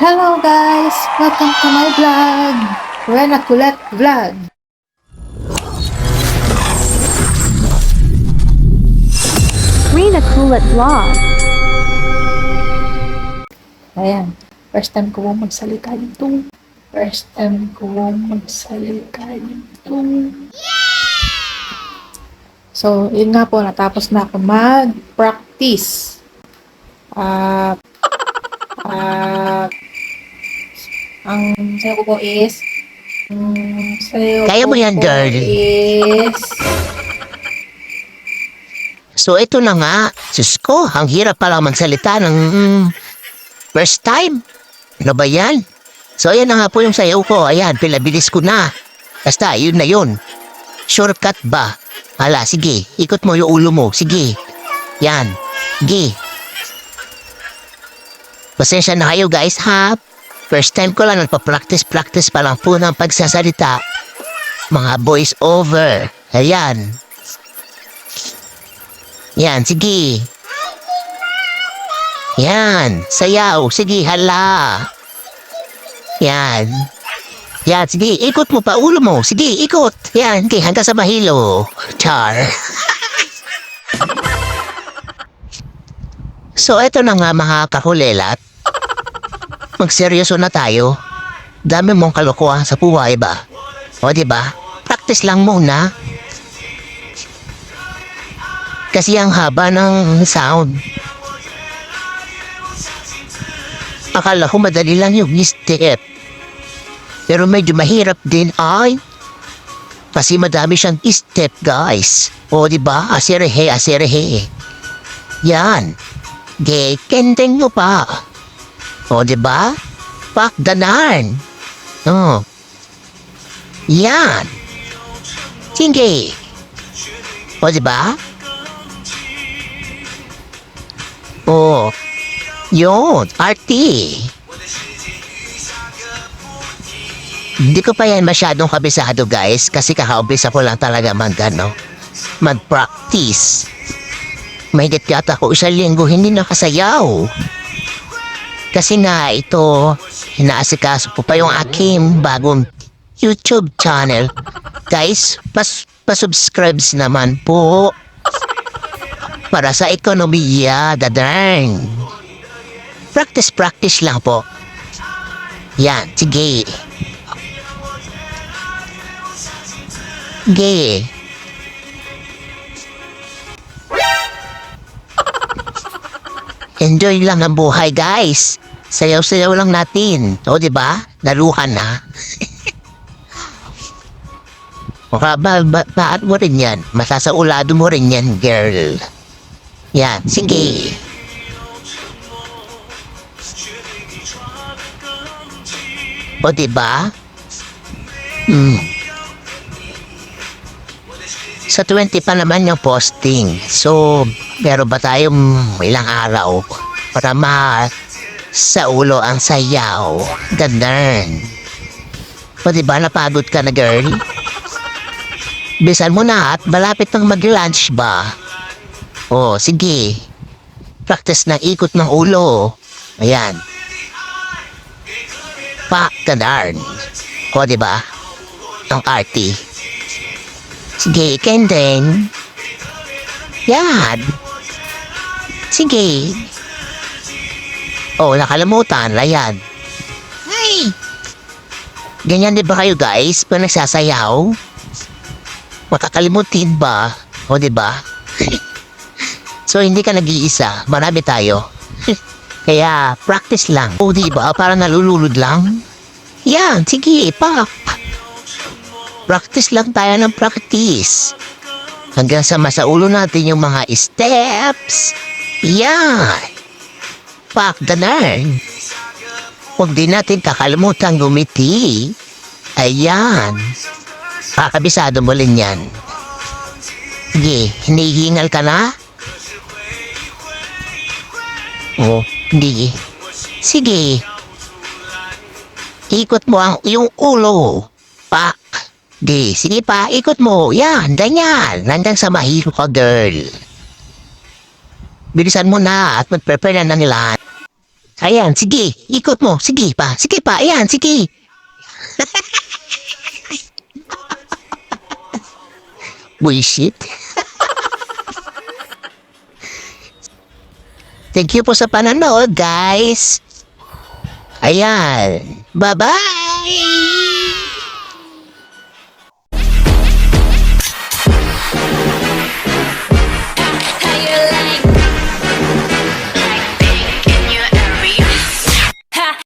Hello guys! Welcome to my vlog! Rena Kulet Vlog! Rena Kulet Vlog. Ayan, first time ko magsalita nito. First time ko magsalita nito. So, yun nga po, natapos na ako mag-practice. Ang sayo ko po is Kaya mo yan, girl. So, ito na nga. Diyos ko, ang hirap pala magsalita ng first time. Ano ba yan? So, ayan na nga po yung sayaw ko. Ayan, pinabilis ko na. Basta, yun na yun. Shortcut ba? Hala, sige. Ikot mo yung ulo mo. Sige. Yan. Sige. Pasensya na kayo, guys, ha? First time ko lang nagpa-practice pa lang po ng pagsasalita. Mga voice over. Ayan. Yan, sige. Yan, sayaw. Sige, hala. Yan. Yan, sige, ikot mo pa ulo mo. Sige, ikot. Yan, okay, hanggang sa mahilo. Char. So, eto na nga mga kakulelat. Magseryoso na tayo. Dami mong kalokohan sa buhay ba? O, diba? Practice lang muna. Kasi ang haba ng sound. Akala ko madali lang yung step. Pero medyo mahirap din ay. Kasi madami siyang step, guys. O, diba? Aserehe, aserehe. Yan. Gekendeng nyo pa. O, diba? Pak danan. O. Yan. Sige. O, diba? O. Yun. Arty. Hindi ko pa yan masyadong kabisado, guys. Kasi kakaumpisa ko lang talaga mag-practice. May yata ko isang linggo hindi nakasayaw. Kasi nga ito, inaasikaso po pa yung aking bagong YouTube channel. Guys, pa-subscribes naman po. Para sa ekonomiya, dadarn. Practice lang po. Yan, sige. Sige. Enjoy lang ang buhay, guys. Sayaw-sayaw lang natin. O, diba? Naruhan na. Baat mo rin yan. Masasaulado mo rin yan, girl. Yan, sige. O, diba? Sa 20 pa naman yung posting. So, meron ba tayong ilang araw para sa ulo ang sayaw? Ganun. O, diba napagod ka na, girl? Bisan mo na at malapit nang mag-lunch ba? O, sige. Practice ng ikot ng ulo. Ayan. Pak, ganun. O, diba? Ang arty. Sige, kendeng. Yan. Sige. Oh, nakalimutan. Ayan. Ay! Ganyan din ba kayo, guys? Pag nagsasayaw? Makakalimutin ba? O, diba? So, hindi ka nag-iisa. Marami tayo. Kaya, practice lang. O, diba? Para nalululod lang. Yan. Sige, pak. Practice lang tayo ng practice. Hanggang sa masaulo natin yung mga steps. Yan. Pak danan. Huwag din natin kakalimutan gumiti. Ayan. Kakabisado mo rin yan. Sige, hinihingal ka na? Oh, hindi. Sige. Ikot mo yung ulo. Pak. Di, sige pa, ikot mo. Yan, ganyan. Nandang sa mahilo ka, girl. Bilisan mo na at mag-prepare na nila. Ayan, sige. Ikot mo. Sige pa. Sige pa. Ayan, sige. Bullshit. Thank you po sa panonood, guys. Ayan. Bye-bye!